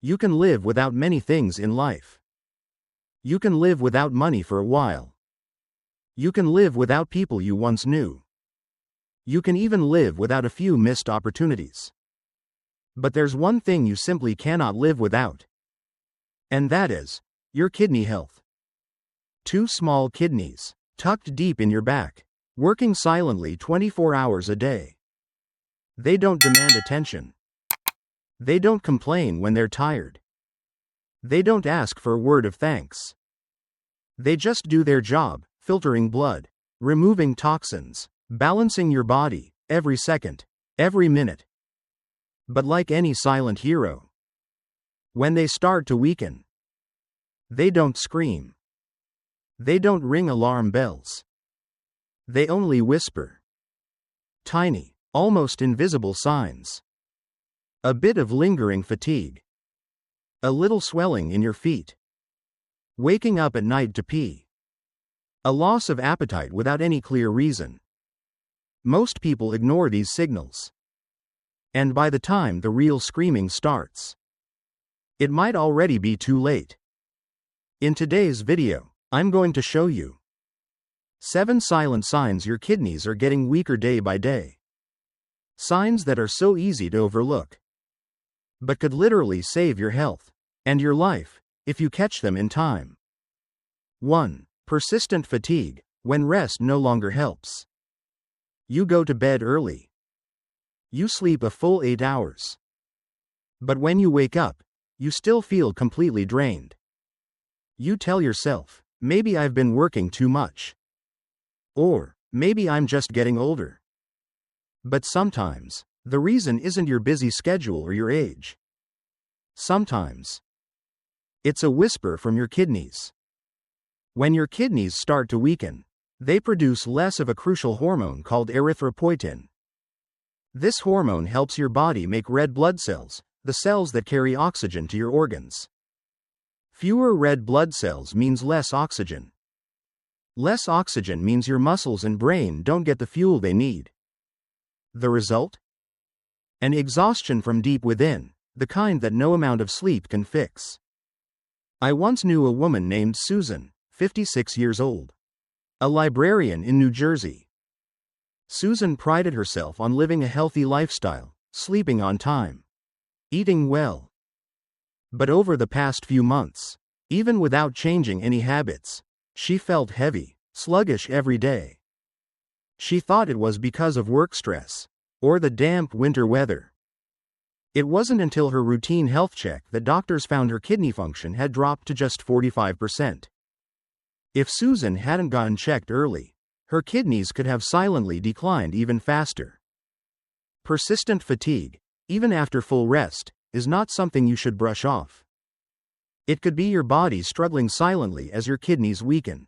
You can live without many things in life. You can live without money for a while. You can live without people you once knew. You can even live without a few missed opportunities. But there's one thing you simply cannot live without. And that is your kidney health. Two small kidneys, tucked deep in your back, working silently 24 hours a day. They don't demand attention. They don't complain when they're tired. They don't ask for a word of thanks. They just do their job, filtering blood, removing toxins, balancing your body, every second, every minute. But like any silent hero, when they start to weaken, they don't scream. They don't ring alarm bells. They only whisper. Tiny, almost invisible signs. A bit of lingering fatigue. A little swelling in your feet. Waking up at night to pee. A loss of appetite without any clear reason. Most people ignore these signals. And by the time the real screaming starts, it might already be too late. In today's video, I'm going to show you 7 silent signs your kidneys are getting weaker day by day. Signs that are so easy to overlook, but could literally save your health and your life if you catch them in time. 1. Persistent fatigue, when rest no longer helps. You go to bed early. You sleep a full 8 hours. But when you wake up, you still feel completely drained. You tell yourself, maybe I've been working too much. Or, maybe I'm just getting older. But sometimes, the reason isn't your busy schedule or your age. Sometimes, it's a whisper from your kidneys. When your kidneys start to weaken, they produce less of a crucial hormone called erythropoietin. This hormone helps your body make red blood cells, the cells that carry oxygen to your organs. Fewer red blood cells means less oxygen. Less oxygen means your muscles and brain don't get the fuel they need. The result? An exhaustion from deep within, the kind that no amount of sleep can fix. I once knew a woman named Susan, 56 years old. A librarian in New Jersey. Susan prided herself on living a healthy lifestyle, sleeping on time, eating well. But over the past few months, even without changing any habits, she felt heavy, sluggish every day. She thought it was because of work stress, or the damp winter weather. It wasn't until her routine health check that doctors found her kidney function had dropped to just 45%. If Susan hadn't gotten checked early, her kidneys could have silently declined even faster. Persistent fatigue, even after full rest, is not something you should brush off. It could be your body struggling silently as your kidneys weaken.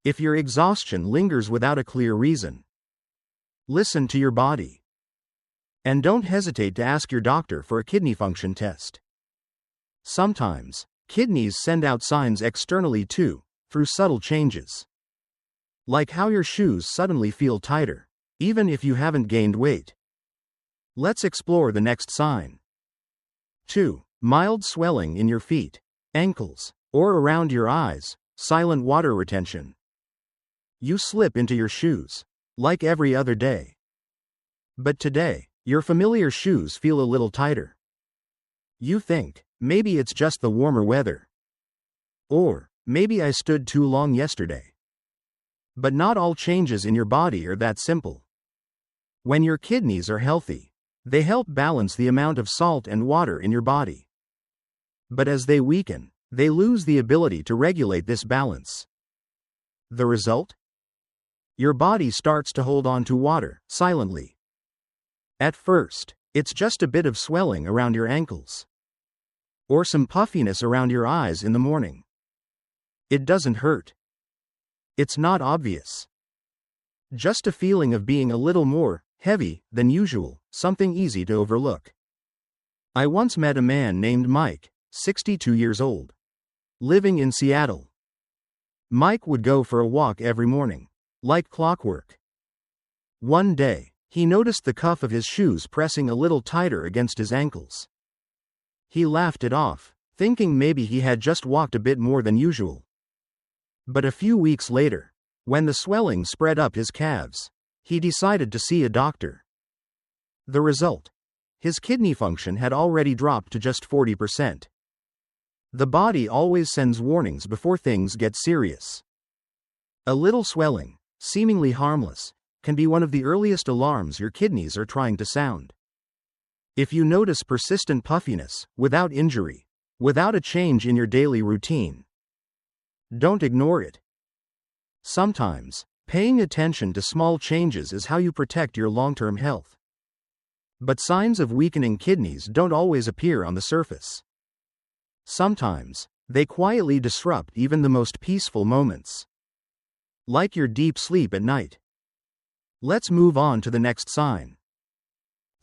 If your exhaustion lingers without a clear reason, listen to your body. And don't hesitate to ask your doctor for a kidney function test. Sometimes, kidneys send out signs externally too, through subtle changes. Like how your shoes suddenly feel tighter, even if you haven't gained weight. Let's explore the next sign. 2. Mild swelling in your feet, ankles, or around your eyes, silent water retention. You slip into your shoes, like every other day. But today, your familiar shoes feel a little tighter. You think, maybe it's just the warmer weather. Or, maybe I stood too long yesterday. But not all changes in your body are that simple. When your kidneys are healthy, they help balance the amount of salt and water in your body. But as they weaken, they lose the ability to regulate this balance. The result? Your body starts to hold on to water, silently. At first, it's just a bit of swelling around your ankles. Or some puffiness around your eyes in the morning. It doesn't hurt. It's not obvious. Just a feeling of being a little more heavy than usual, something easy to overlook. I once met a man named Mike, 62 years old, living in Seattle. Mike would go for a walk every morning, like clockwork. One day, he noticed the cuff of his shoes pressing a little tighter against his ankles. He laughed it off, thinking maybe he had just walked a bit more than usual. But a few weeks later, when the swelling spread up his calves, he decided to see a doctor. The result? His kidney function had already dropped to just 40%. The body always sends warnings before things get serious. A little swelling, seemingly harmless, can be one of the earliest alarms your kidneys are trying to sound. If you notice persistent puffiness, without injury, without a change in your daily routine, don't ignore it. Sometimes, paying attention to small changes is how you protect your long-term health. But signs of weakening kidneys don't always appear on the surface. Sometimes, they quietly disrupt even the most peaceful moments. Like your deep sleep at night. Let's move on to the next sign.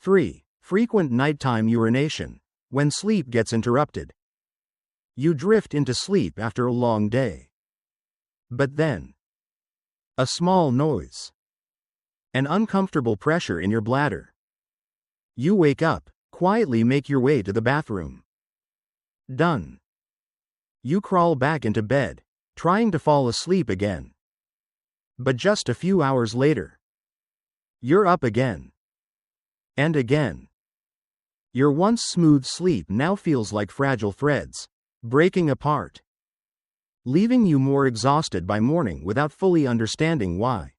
3. Frequent nighttime urination. When sleep gets interrupted, you drift into sleep after a long day. But then, a small noise, an uncomfortable pressure in your bladder. You wake up, quietly make your way to the bathroom. Done. You crawl back into bed, trying to fall asleep again. But just a few hours later, you're up again. And again. Your once smooth sleep now feels like fragile threads, breaking apart, leaving you more exhausted by morning without fully understanding why.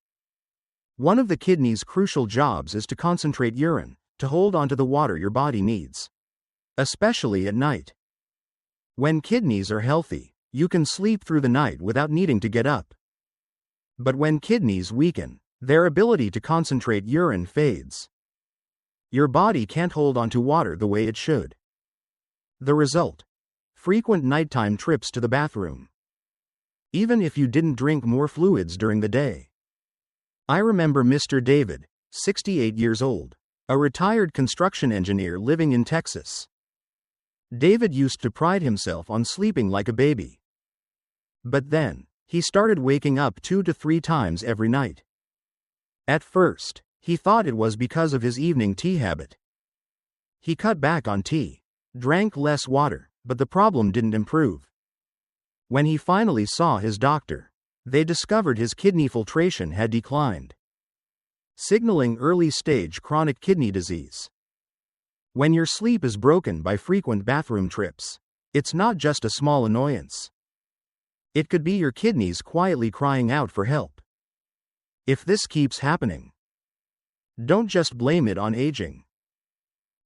One of the kidney's crucial jobs is to concentrate urine, to hold onto the water your body needs, especially at night. When kidneys are healthy, you can sleep through the night without needing to get up. But when kidneys weaken, their ability to concentrate urine fades. Your body can't hold onto water the way it should. The result? Frequent nighttime trips to the bathroom. Even if you didn't drink more fluids during the day. I remember Mr. David, 68 years old, a retired construction engineer living in Texas. David used to pride himself on sleeping like a baby. But then, he started waking up 2 to 3 times every night. At first, he thought it was because of his evening tea habit. He cut back on tea, drank less water, but the problem didn't improve. When he finally saw his doctor, they discovered his kidney filtration had declined, signaling early-stage chronic kidney disease. When your sleep is broken by frequent bathroom trips, it's not just a small annoyance. It could be your kidneys quietly crying out for help. If this keeps happening, don't just blame it on aging.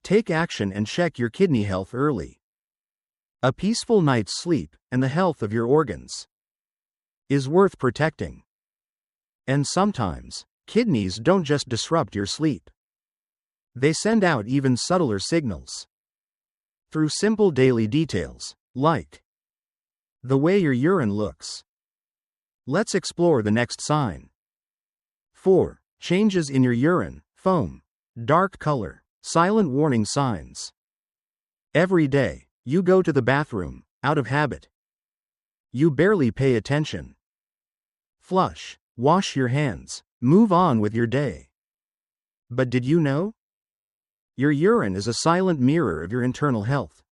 Take action and check your kidney health early. A peaceful night's sleep, and the health of your organs, is worth protecting. And sometimes, kidneys don't just disrupt your sleep. They send out even subtler signals. Through simple daily details, like the way your urine looks. Let's explore the next sign. 4. Changes in your urine, foam, dark color, silent warning signs. Every day, you go to the bathroom, out of habit. You barely pay attention. Flush, wash your hands, move on with your day. But did you know? Your urine is a silent mirror of your internal health.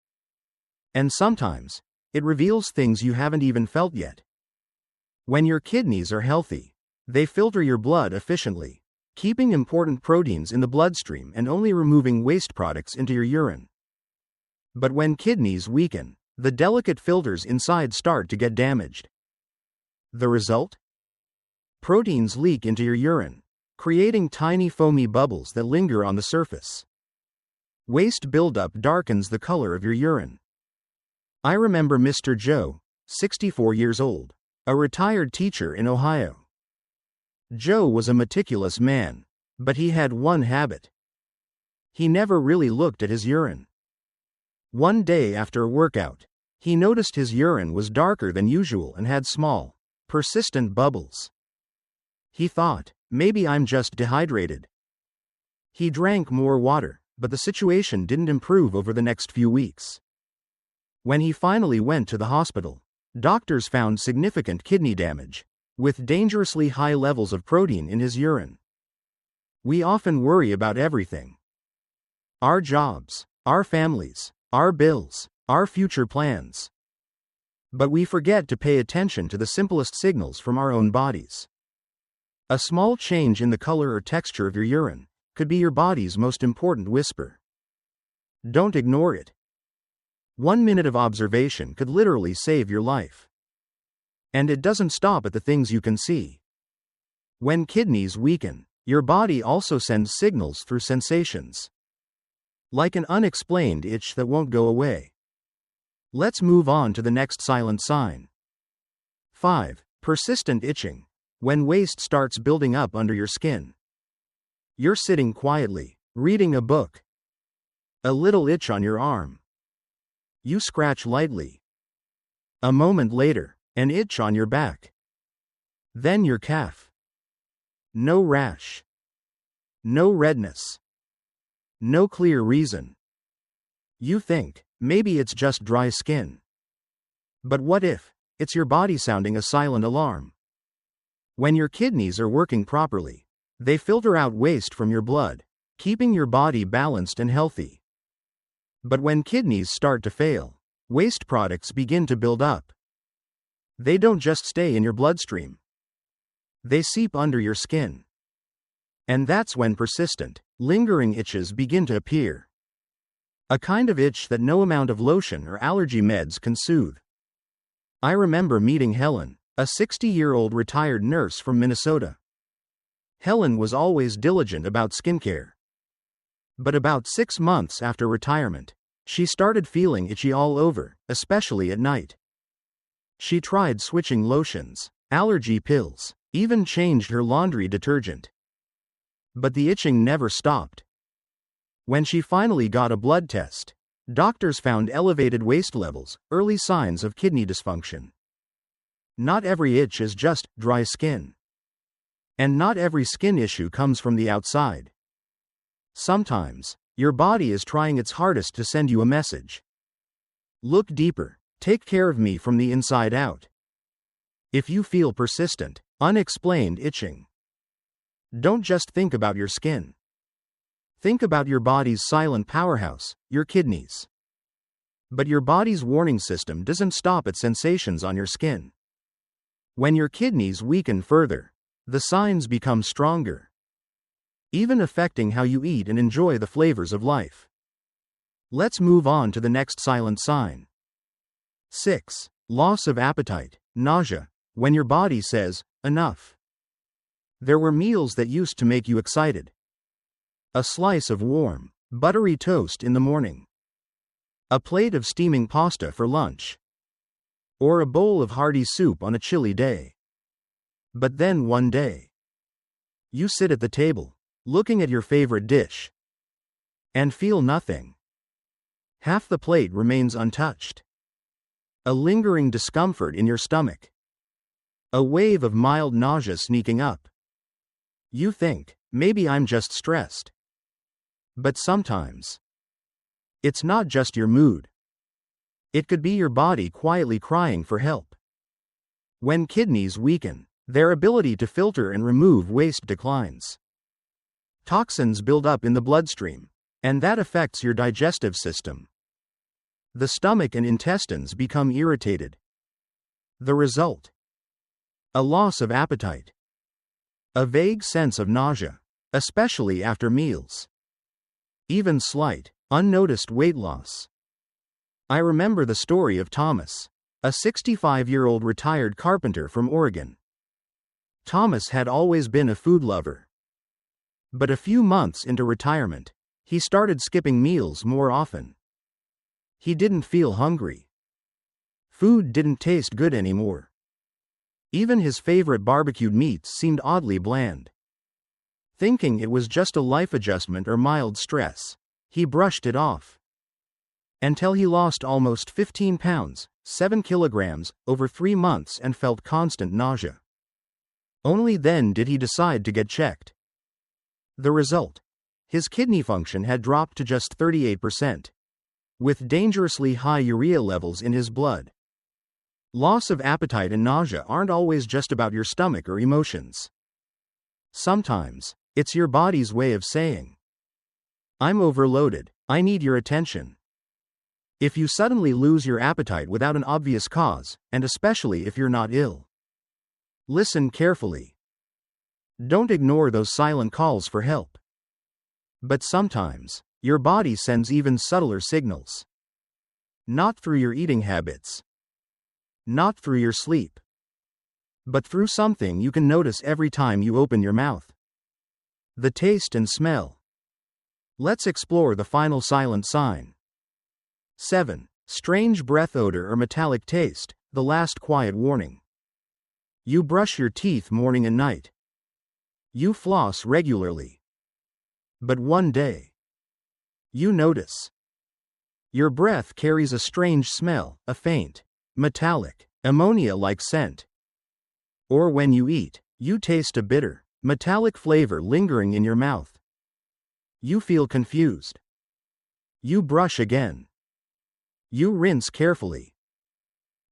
And sometimes, it reveals things you haven't even felt yet. When your kidneys are healthy, they filter your blood efficiently, keeping important proteins in the bloodstream and only removing waste products into your urine. But when kidneys weaken, the delicate filters inside start to get damaged. The result? Proteins leak into your urine, creating tiny foamy bubbles that linger on the surface. Waste buildup darkens the color of your urine. I remember Mr. Joe, 64 years old, a retired teacher in Ohio. Joe was a meticulous man, but he had one habit. He never really looked at his urine. One day after a workout, he noticed his urine was darker than usual and had small, persistent bubbles. He thought, maybe I'm just dehydrated. He drank more water, but the situation didn't improve over the next few weeks. When he finally went to the hospital, doctors found significant kidney damage, with dangerously high levels of protein in his urine. We often worry about everything. Our jobs, our families, our bills, our future plans. But we forget to pay attention to the simplest signals from our own bodies. A small change in the color or texture of your urine could be your body's most important whisper. Don't ignore it. 1 minute of observation could literally save your life. And it doesn't stop at the things you can see. When kidneys weaken, your body also sends signals through sensations. Like an unexplained itch that won't go away. Let's move on to the next silent sign. 5. Persistent itching. When waste starts building up under your skin. You're sitting quietly, reading a book. A little itch on your arm. You scratch lightly. A moment later, an itch on your back. Then your calf. No rash. No redness. No clear reason. You think, maybe it's just dry skin. But what if it's your body sounding a silent alarm? When your kidneys are working properly, they filter out waste from your blood, keeping your body balanced and healthy. But when kidneys start to fail, waste products begin to build up. They don't just stay in your bloodstream. They seep under your skin. And that's when persistent, lingering itches begin to appear. A kind of itch that no amount of lotion or allergy meds can soothe. I remember meeting Helen, a 60-year-old retired nurse from Minnesota. Helen was always diligent about skincare. But about 6 months after retirement, she started feeling itchy all over, especially at night. She tried switching lotions, allergy pills, even changed her laundry detergent. But the itching never stopped. When she finally got a blood test, doctors found elevated waste levels, early signs of kidney dysfunction. Not every itch is just dry skin. And not every skin issue comes from the outside. Sometimes, your body is trying its hardest to send you a message. Look deeper, take care of me from the inside out. If you feel persistent, unexplained itching, don't just think about your skin. Think about your body's silent powerhouse, your kidneys. But your body's warning system doesn't stop at sensations on your skin. When your kidneys weaken further, the signs become stronger, even affecting how you eat and enjoy the flavors of life. Let's move on to the next silent sign. 6. Loss of appetite, nausea. When your body says, enough. There were meals that used to make you excited. A slice of warm, buttery toast in the morning. A plate of steaming pasta for lunch. Or a bowl of hearty soup on a chilly day. But then one day, you sit at the table, looking at your favorite dish, and feel nothing. Half the plate remains untouched. A lingering discomfort in your stomach. A wave of mild nausea sneaking up. You think, maybe I'm just stressed. But sometimes, it's not just your mood. It could be your body quietly crying for help. When kidneys weaken, their ability to filter and remove waste declines. Toxins build up in the bloodstream, and that affects your digestive system. The stomach and intestines become irritated. The result? A loss of appetite. A vague sense of nausea, especially after meals. Even slight, unnoticed weight loss. I remember the story of Thomas, a 65-year-old retired carpenter from Oregon. Thomas had always been a food lover. But a few months into retirement, he started skipping meals more often. He didn't feel hungry. Food didn't taste good anymore. Even his favorite barbecued meats seemed oddly bland. Thinking it was just a life adjustment or mild stress, he brushed it off. Until he lost almost 15 pounds, 7 kilograms, over 3 months and felt constant nausea. Only then did he decide to get checked. The result? His kidney function had dropped to just 38%, with dangerously high urea levels in his blood. Loss of appetite and nausea aren't always just about your stomach or emotions. Sometimes, it's your body's way of saying, I'm overloaded, I need your attention. If you suddenly lose your appetite without an obvious cause, and especially if you're not ill. Listen carefully. Don't ignore those silent calls for help. But sometimes, your body sends even subtler signals. Not through your eating habits. Not through your sleep. But through something you can notice every time you open your mouth. The taste and smell. Let's explore the final silent sign. 7. Strange breath odor or metallic taste, the last quiet warning. You brush your teeth morning and night. You floss regularly. But one day, you notice. Your breath carries a strange smell, a faint, metallic, ammonia-like scent. Or when you eat, you taste a bitter, metallic flavor lingering in your mouth. You feel confused. You brush again. You rinse carefully.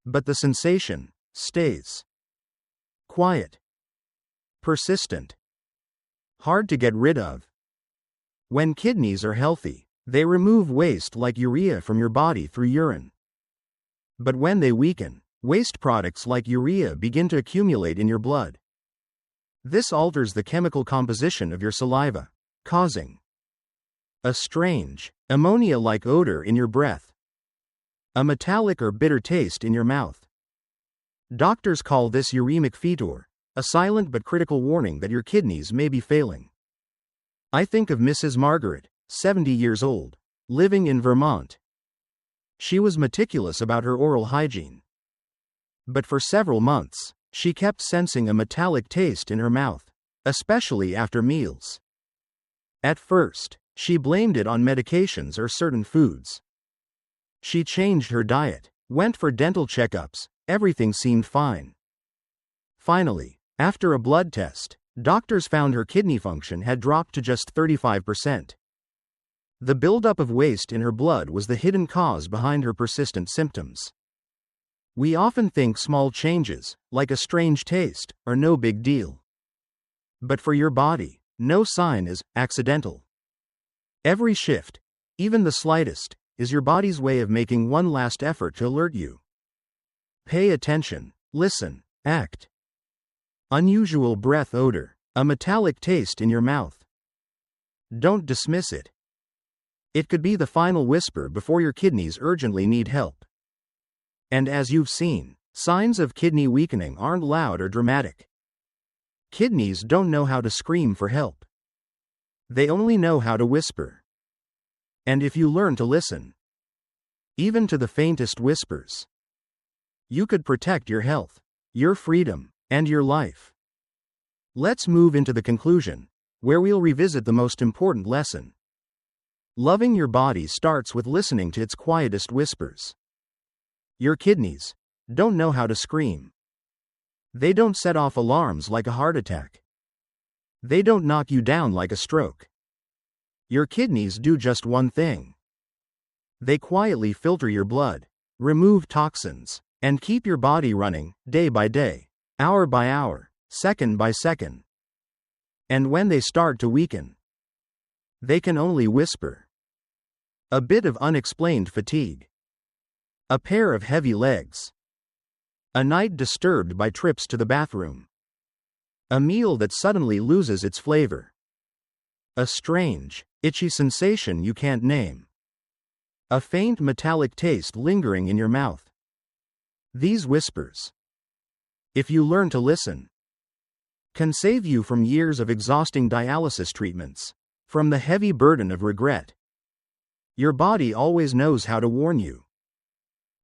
But the sensation stays. Quiet. Persistent. Hard to get rid of. When kidneys are healthy, they remove waste like urea from your body through urine. But when they weaken, waste products like urea begin to accumulate in your blood. This alters the chemical composition of your saliva, causing a strange, ammonia-like odor in your breath. A metallic or bitter taste in your mouth. Doctors call this uremic fetor, a silent but critical warning that your kidneys may be failing. I think of Mrs. Margaret, 70 years old, living in Vermont. She was meticulous about her oral hygiene. But for several months, she kept sensing a metallic taste in her mouth, especially after meals. At first, she blamed it on medications or certain foods. She changed her diet, went for dental checkups, everything seemed fine. Finally, after a blood test, doctors found her kidney function had dropped to just 35%. The buildup of waste in her blood was the hidden cause behind her persistent symptoms. We often think small changes, like a strange taste, are no big deal. But for your body, no sign is accidental. Every shift, even the slightest, is your body's way of making one last effort to alert you. Pay attention, listen, act. Unusual breath odor, a metallic taste in your mouth. Don't dismiss it. It could be the final whisper before your kidneys urgently need help. And as you've seen, signs of kidney weakening aren't loud or dramatic. Kidneys don't know how to scream for help. They only know how to whisper. And if you learn to listen, even to the faintest whispers, you could protect your health, your freedom, and your life. Let's move into the conclusion, where we'll revisit the most important lesson. Loving your body starts with listening to its quietest whispers. Your kidneys don't know how to scream. They don't set off alarms like a heart attack. They don't knock you down like a stroke. Your kidneys do just one thing. They quietly filter your blood, remove toxins, and keep your body running, day by day, hour by hour, second by second. And when they start to weaken, they can only whisper. A bit of unexplained fatigue. A pair of heavy legs. A night disturbed by trips to the bathroom. A meal that suddenly loses its flavor. A strange, itchy sensation you can't name. A faint metallic taste lingering in your mouth. These whispers, if you learn to listen, can save you from years of exhausting dialysis treatments, from the heavy burden of regret. Your body always knows how to warn you,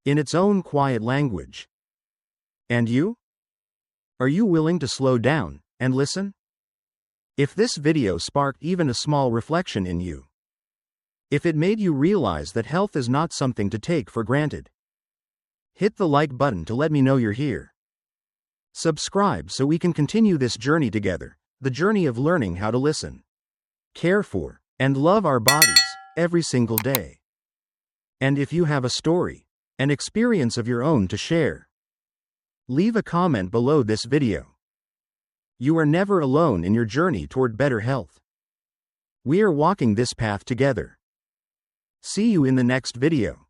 in its own quiet language. And you? Are you willing to slow down and listen? If this video sparked even a small reflection in you, if it made you realize that health is not something to take for granted, hit the like button to let me know you're here. Subscribe so we can continue this journey together, the journey of learning how to listen, care for, and love our bodies every single day. And if you have a story, an experience of your own to share, leave a comment below this video. You are never alone in your journey toward better health. We are walking this path together. See you in the next video.